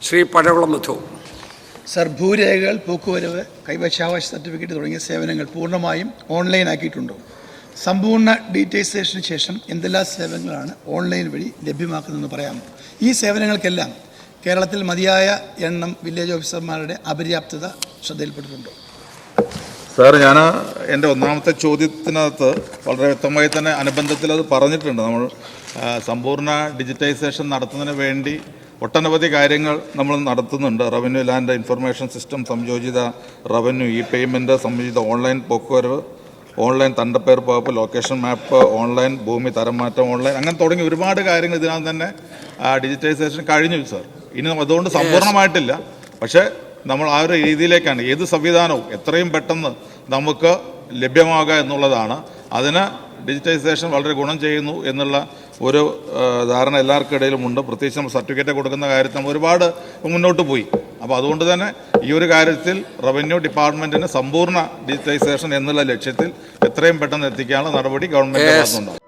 ശ്രീ പഴകുളം മധു. Sir, ഭൂരേഖകൾ, പോക്കുവരവ്, കൈവശാവകാശ certificate തുടങ്ങിയ സേവനങ്ങൾ പൂർണ്ണമായും ഓൺലൈനാക്കിയിട്ടുണ്ടോ? സമ്പൂർണ്ണ ഡിജിറ്റൈസേഷന് ശേഷം എന്തെല്ലാം സേവനങ്ങളാണ് ഓൺലൈൻ വഴി ലഭ്യമാക്കുന്നതെന്ന് പറയാമോ? ഈ സേവനങ്ങൾക്കെല്ലാം കേരളത്തിൽ മതിയായ എണ്ണം വില്ലേജ് ഓഫീസർമാരുടെ അപര്യാപ്തത ശ്രദ്ധയിൽപ്പെട്ടിട്ടുണ്ടോ? സാർ, ഞാൻ എൻ്റെ ഒന്നാമത്തെ ചോദ്യത്തിനകത്ത് വളരെ വ്യക്തമായി തന്നെ അനുബന്ധത്തിൽ അത് പറഞ്ഞിട്ടുണ്ട്. നമ്മൾ സമ്പൂർണ്ണ ഡിജിറ്റൈസേഷൻ നടത്തുന്നതിന് വേണ്ടി ഒട്ടനവധി കാര്യങ്ങൾ നമ്മൾ നടത്തുന്നുണ്ട്. റവന്യൂ ലാൻഡ് ഇൻഫർമേഷൻ സിസ്റ്റം, സംയോജിത റവന്യൂ ഇ പേയ്മെൻറ്റ്, സംയോജിത ഓൺലൈൻ പോക്കുവരവ്, ഓൺലൈൻ തണ്ടപ്പേർ പകർപ്പ്, ലൊക്കേഷൻ മാപ്പ്, ഓൺലൈൻ ഭൂമി തരംമാറ്റം, ഓൺലൈൻ, അങ്ങനെ തുടങ്ങി ഒരുപാട് കാര്യങ്ങൾ ഇതിനകത്ത് തന്നെ ഡിജിറ്റൈസേഷൻ കഴിഞ്ഞു സാർ. ഇനി അതുകൊണ്ട് സമ്പൂർണ്ണമായിട്ടില്ല, പക്ഷേ നമ്മൾ ആ ഒരു രീതിയിലേക്കാണ്. ഏത് സംവിധാനവും എത്രയും പെട്ടെന്ന് നമുക്ക് ലഭ്യമാകുക എന്നുള്ളതാണ്. അതിന് ഡിജിറ്റൈസേഷൻ വളരെ ഗുണം ചെയ്യുന്നു എന്നുള്ള ഒരു ധാരണ എല്ലാവർക്കും ഇടയിലുമുണ്ട്. പ്രത്യേകിച്ച് നമ്മൾ സർട്ടിഫിക്കറ്റ് കൊടുക്കുന്ന കാര്യത്തിൽ നമ്മൾ ഒരുപാട് മുന്നോട്ട് പോയി. അപ്പോൾ അതുകൊണ്ട് തന്നെ ഈ ഒരു കാര്യത്തിൽ റവന്യൂ ഡിപ്പാർട്ട്മെൻറ്റിന് സമ്പൂർണ്ണ ഡിജിറ്റൈസേഷൻ എന്നുള്ള ലക്ഷ്യത്തിൽ എത്രയും പെട്ടെന്ന് എത്തിക്കാനുള്ള നടപടി ഗവൺമെൻറ് ഭാഗത്തുനിന്നുണ്ടാകും.